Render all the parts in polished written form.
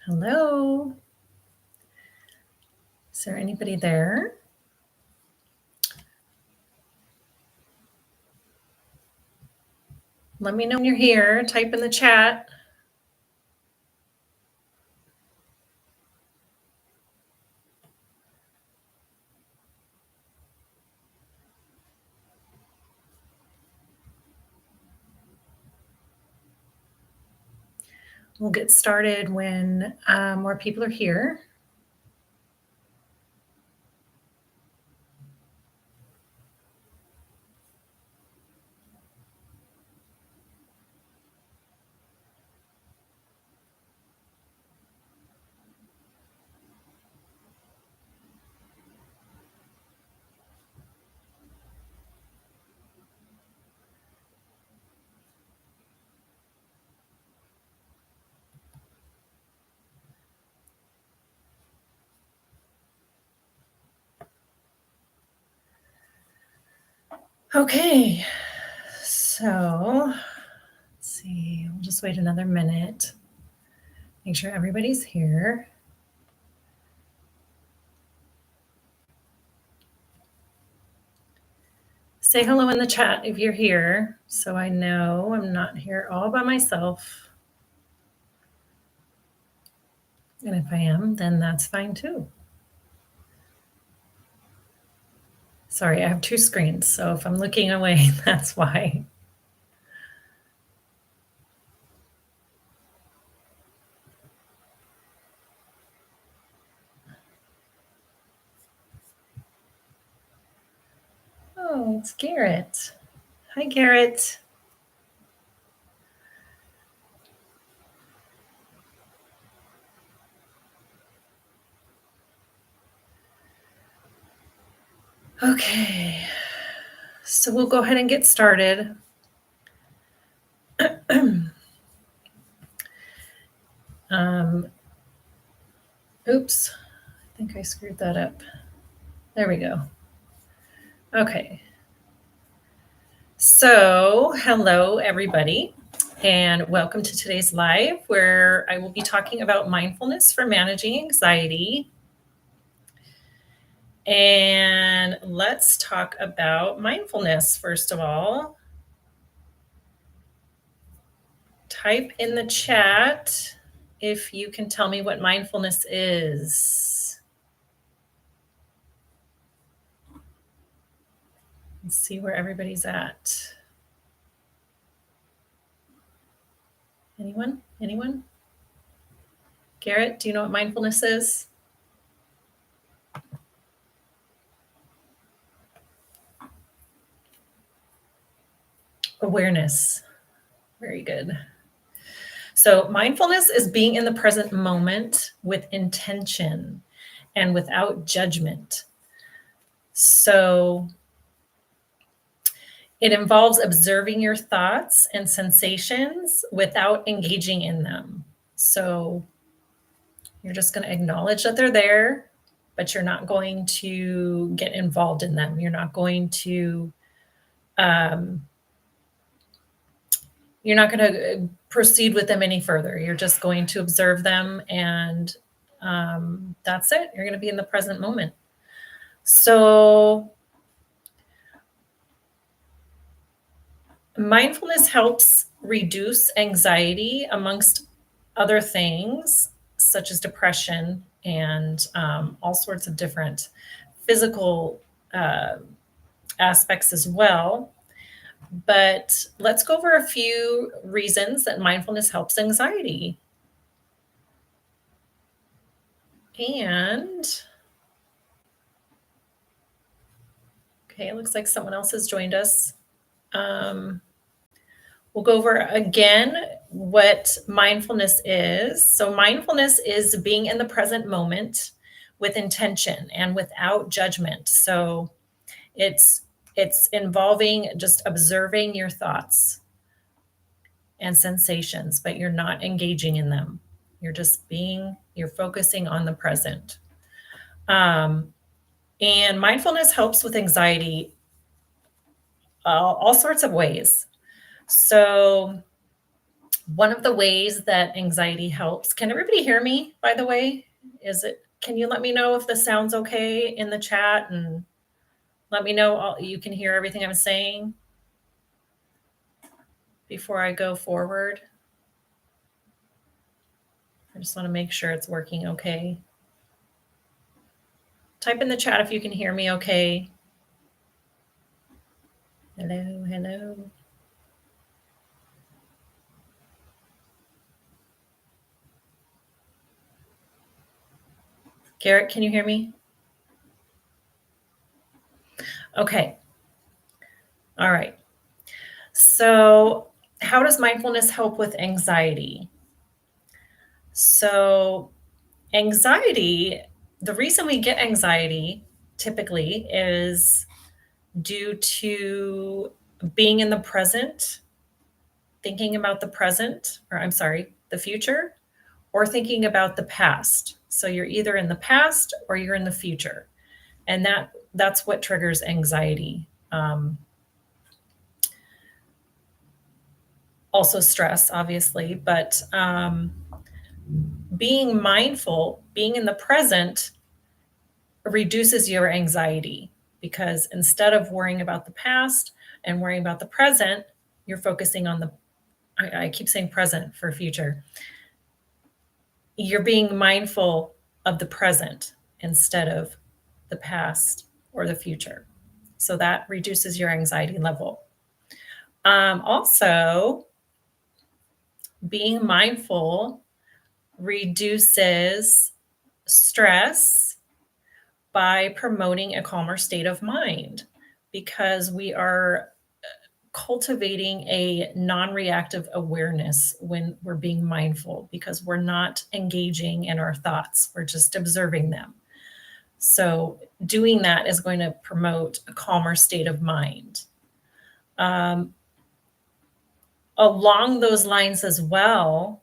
Hello. Is there anybody there? Let me know when you're here. Type in the chat. We'll get started when more people are here. Okay, so let's see. We'll just wait another minute. Make sure everybody's here. Say hello in the chat if you're here, so I know I'm not here all by myself. And if I am, then that's fine too. Sorry, I have two screens, so if I'm looking away, that's why. Oh, it's Garrett. Hi, Garrett. Okay, so we'll go ahead and get started. Oops, I think I screwed that up. There we go. Okay. So, hello, everybody, and welcome to today's live where I will be talking about mindfulness for managing anxiety. And let's talk about mindfulness first of all. Type in the chat if you can tell me what mindfulness is. Let's see where everybody's at. Anyone? Garrett, do you know what mindfulness is? Awareness. Very good. So mindfulness is being in the present moment with intention and without judgment. So it involves observing your thoughts and sensations without engaging in them. So you're just going to acknowledge that they're there, but you're not going to get involved in them. You're not going to proceed with them any further. You're just going to observe them, and that's it. You're going to be in the present moment. So mindfulness helps reduce anxiety amongst other things, such as depression and all sorts of different physical aspects as well. But let's go over a few reasons that mindfulness helps anxiety. And okay, it looks like someone else has joined us. We'll go over again what mindfulness is. So mindfulness is being in the present moment with intention and without judgment. So it's involving just observing your thoughts and sensations, but you're not engaging in them. You're focusing on the present. And mindfulness helps with anxiety all sorts of ways. So One of the ways that anxiety helps, can everybody hear me, by the way? Can you let me know if the sound's okay in the chat and let me know you can hear everything I'm saying before I go forward? I just want to make sure it's working okay. Type in the chat if you can hear me okay. Hello, hello. Garrett, can you hear me? Okay. All right. So, how does mindfulness help with anxiety? So, anxiety, the reason we get anxiety typically is due to being in the present, thinking about the present, or I'm sorry, the future, or thinking about the past. So you're either in the past or you're in the future. And that's what triggers anxiety. Also stress, obviously, but being mindful, being in the present reduces your anxiety because instead of worrying about the past and worrying about the present, you're focusing on I keep saying present for future. You're being mindful of the present instead of the past or the future. So that reduces your anxiety level. Also, being mindful reduces stress by promoting a calmer state of mind because we are cultivating a non-reactive awareness when we're being mindful because we're not engaging in our thoughts, we're just observing them. So doing that is going to promote a calmer state of mind. Along those lines as well,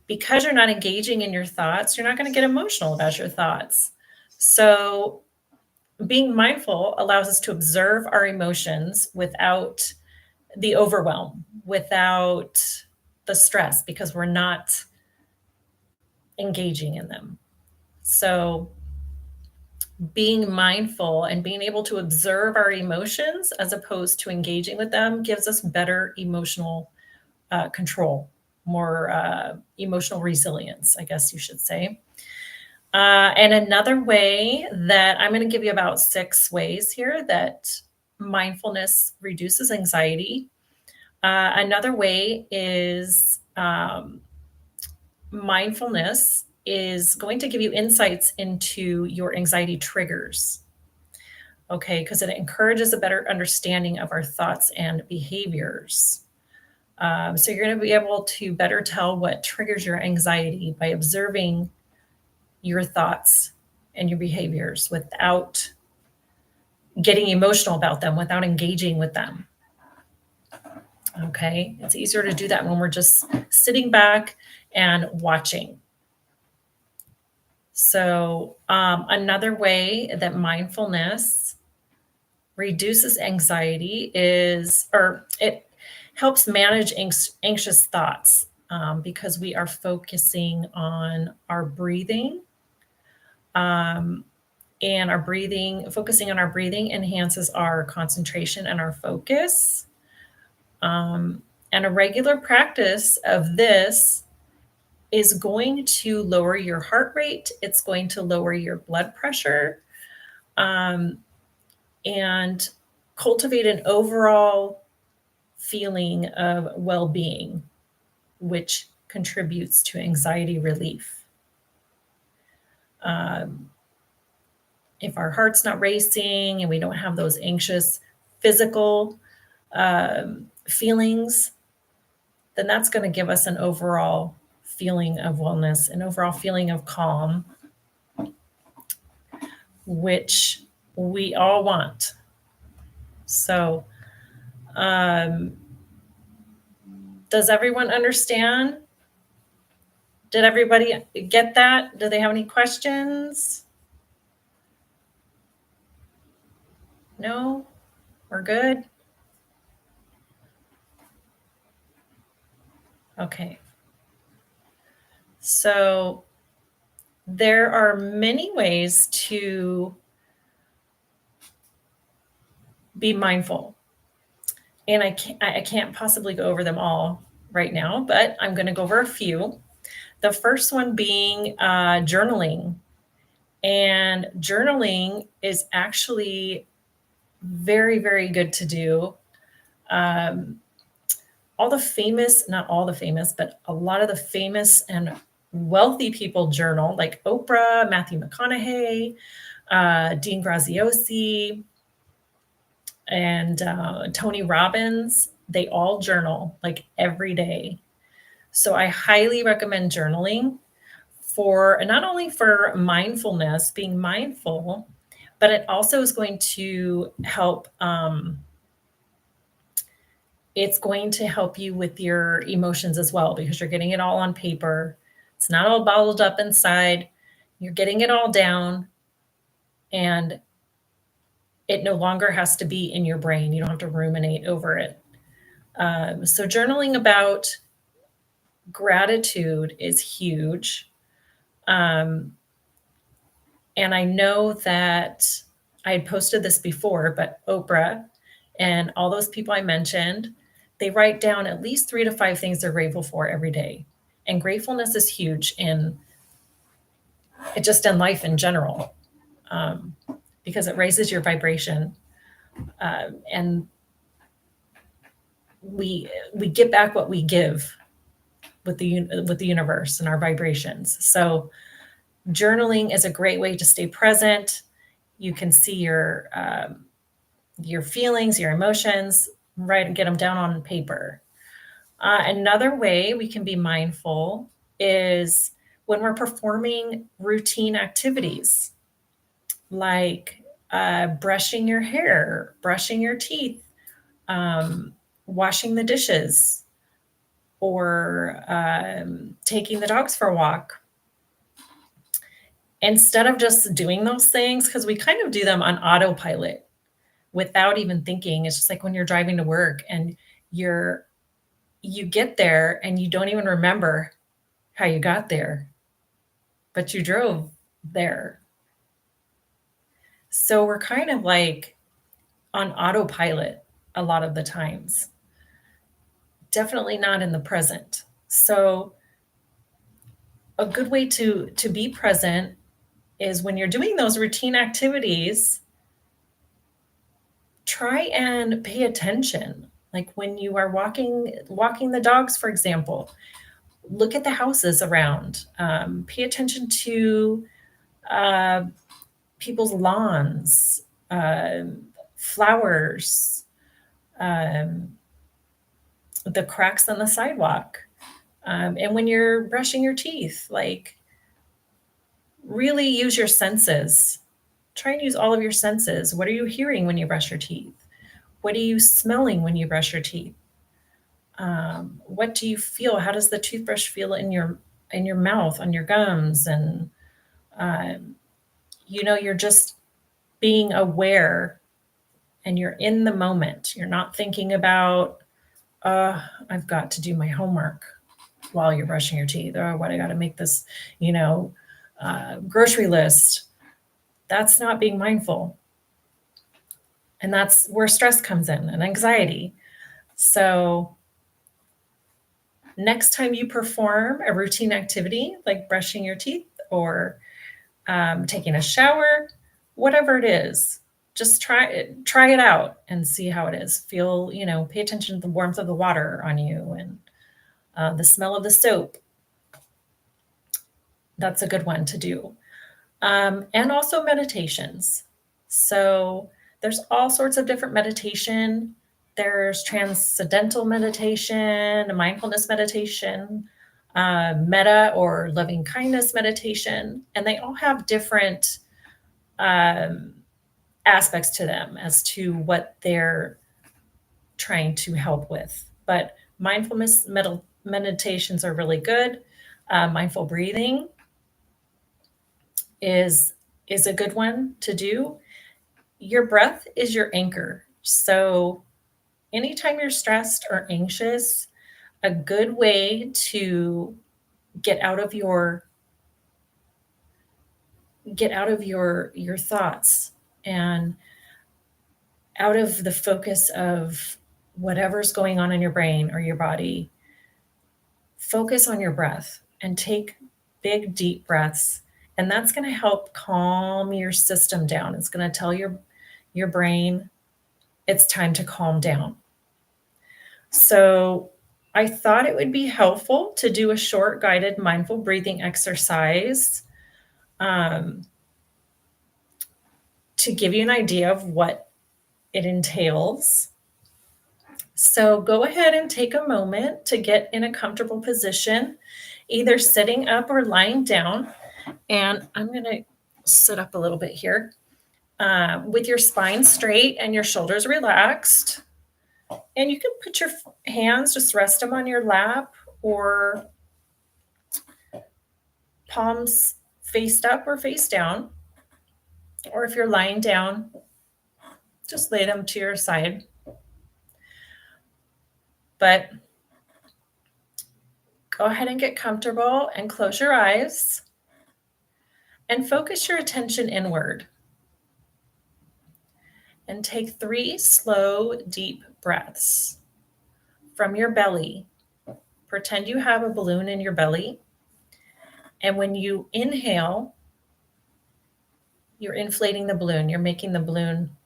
because you're not engaging in your thoughts, you're not going to get emotional about your thoughts. So being mindful allows us to observe our emotions without the overwhelm, without the stress, because we're not engaging in them. So being mindful and being able to observe our emotions as opposed to engaging with them gives us better emotional control, more emotional resilience, I guess you should say. And another way that I'm going to give you about 6 ways here that mindfulness reduces anxiety. Another way is mindfulness is going to give you insights into your anxiety triggers. Okay, because it encourages a better understanding of our thoughts and behaviors. So you're going to be able to better tell what triggers your anxiety by observing your thoughts and your behaviors without getting emotional about them, without engaging with them. Okay, it's easier to do that when we're just sitting back and watching. So, another way that mindfulness reduces anxiety or it helps manage anxious thoughts because we are focusing on our breathing. And focusing on our breathing enhances our concentration and our focus. And a regular practice of this is going to lower your heart rate. It's going to lower your blood pressure and cultivate an overall feeling of well being, which contributes to anxiety relief. If our heart's not racing and we don't have those anxious physical feelings, then that's going to give us an overall feeling of wellness, an overall feeling of calm, which we all want. So, does everyone understand? Did everybody get that? Do they have any questions? No? We're good? Okay. So there are many ways to be mindful. And I can't possibly go over them all right now, but I'm going to go over a few. The first one being journaling. And journaling is actually very, very good to do. Um, all the famous, not all the famous, but a lot of the famous and wealthy people journal, like Oprah, Matthew McConaughey, Dean Graziosi, and Tony Robbins. They all journal like every day. So I highly recommend journaling for not only for mindfulness, being mindful, but it also is going to help. It's going to help you with your emotions as well because you're getting it all on paper. It's not all bottled up inside. You're getting it all down, and it no longer has to be in your brain. You don't have to ruminate over it. So, journaling about gratitude is huge. Um, and I know that I had posted this before, but Oprah and all those people I mentioned, they write down at least 3 to 5 things they're grateful for every day. And gratefulness is huge in it just in life in general, um, because it raises your vibration, and we get back what we give with the universe and our vibrations. So journaling is a great way to stay present. You can see your feelings, your emotions, right, and get them down on paper. Another way we can be mindful is when we're performing routine activities like brushing your hair, brushing your teeth, um, washing the dishes, or taking the dogs for a walk. Instead of just doing those things, because we kind of do them on autopilot without even thinking. It's just like when you're driving to work and you get there and you don't even remember how you got there, but you drove there. So we're kind of like on autopilot a lot of the times, definitely not in the present. So a good way to be present is when you're doing those routine activities, try and pay attention. Like when you are walking the dogs, for example, look at the houses around. Pay attention to uh, people's lawns, flowers, um, the cracks on the sidewalk. And when you're brushing your teeth, like really use your senses. Try and use all of your senses. What are you hearing when you brush your teeth? What are you smelling when you brush your teeth? What do you feel? How does the toothbrush feel in your mouth, on your gums? And um, you're just being aware and you're in the moment. You're not thinking about, I've got to do my homework while you're brushing your teeth, or what I got to make this, you know, grocery list. That's not being mindful. And that's where stress comes in and anxiety. So, next time you perform a routine activity like brushing your teeth or taking a shower, whatever it is, just try it out and see how it is. Feel, pay attention to the warmth of the water on you and the smell of the soap. That's a good one to do. And also meditations. So there's all sorts of different meditation. There's transcendental meditation, mindfulness meditation, metta or loving kindness meditation, and they all have different um, aspects to them as to what they're trying to help with. But mindfulness meditations are really good. Mindful breathing is is a good one to do. Your breath is your anchor. So anytime you're stressed or anxious, A good way to get out of your your thoughts and out of the focus of whatever's going on in your brain or your body. Focus on your breath and take big deep breaths, and that's going to help calm your system down. It's going to tell your brain it's time to calm down. So I thought it would be helpful to do a short guided mindful breathing exercise, um, to give you an idea of what it entails. So go ahead and take a moment to get in a comfortable position, either sitting up or lying down. And I'm going to sit up a little bit here, with your spine straight and your shoulders relaxed. And you can put your hands, just rest them on your lap, or palms faced up or face down. Or if you're lying down, just lay them to your side. But go ahead and get comfortable and close your eyes and focus your attention inward. And take 3 slow, deep breaths from your belly. Pretend you have a balloon in your belly. And when you inhale, you're inflating the balloon. You're making the balloon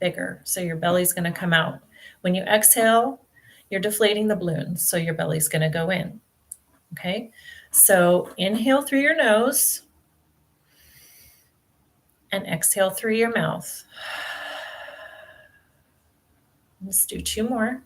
bigger. So your belly's going to come out. When you exhale, you're deflating the balloon. So your belly's going to go in. Okay. So inhale through your nose and exhale through your mouth. Let's do 2 more.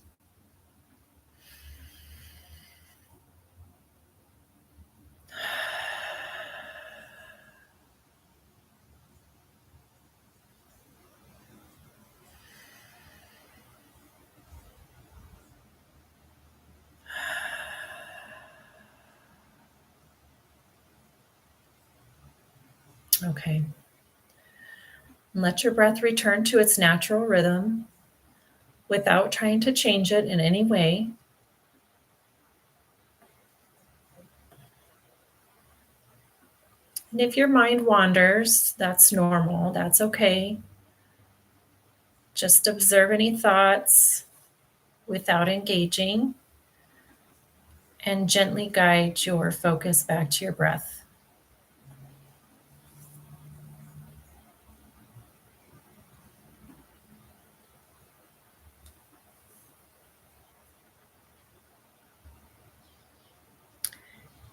Okay. And let your breath return to its natural rhythm without trying to change it in any way. And if your mind wanders, that's normal. That's okay. Just observe any thoughts without engaging and gently guide your focus back to your breath.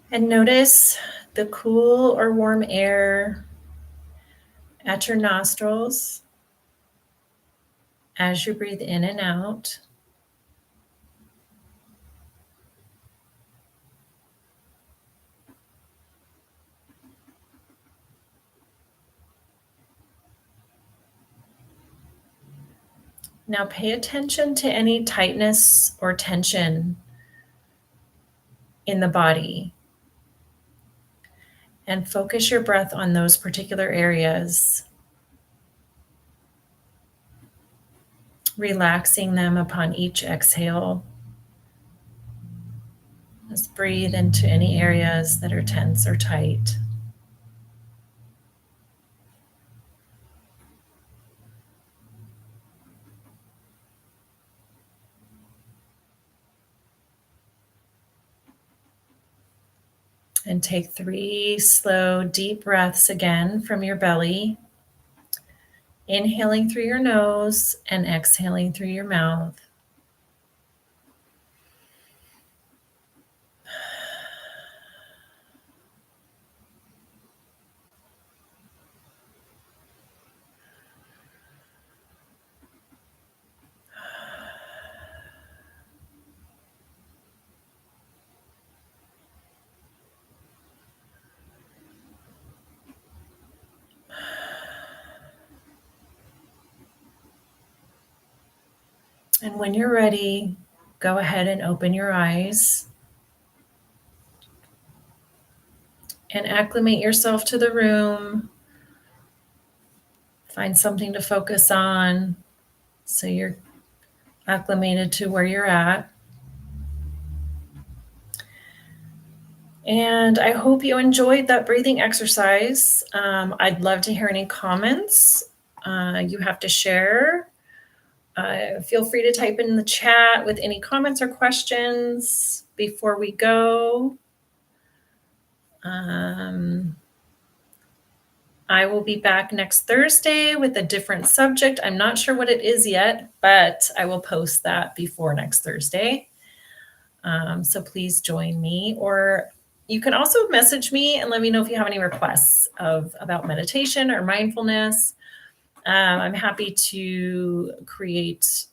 And notice the cool or warm air at your nostrils as you breathe in and out. Now pay attention to any tightness or tension in the body and focus your breath on those particular areas, relaxing them upon each exhale. Just breathe into any areas that are tense or tight. And take 3 slow, deep breaths again from your belly, inhaling through your nose and exhaling through your mouth. And when you're ready, go ahead and open your eyes and acclimate yourself to the room. Find something to focus on so you're acclimated to where you're at. And I hope you enjoyed that breathing exercise. I'd love to hear any comments you have to share. Feel free to type in the chat with any comments or questions before we go. I will be back next Thursday with a different subject. I'm not sure what it is yet, but I will post that before next Thursday. So please join me, or you can also message me and let me know if you have any requests about meditation or mindfulness. I'm happy to create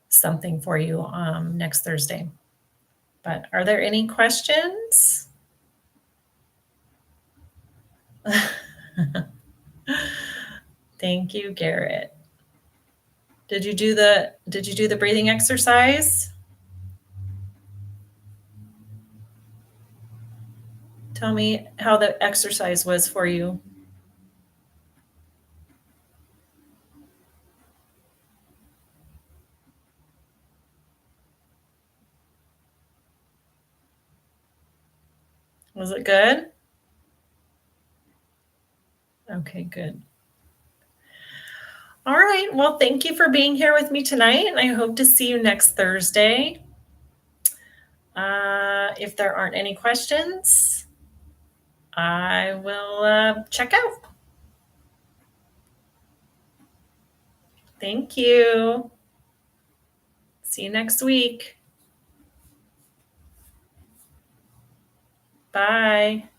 something for you next Thursday. But are there any questions? Thank you, Garrett. Did you do the breathing exercise? Tell me how the exercise was for you. Was it good? Okay, good. All right. Well, thank you for being here with me tonight, and I hope to see you next Thursday. If there aren't any questions, I will check out. Thank you. See you next week. Bye.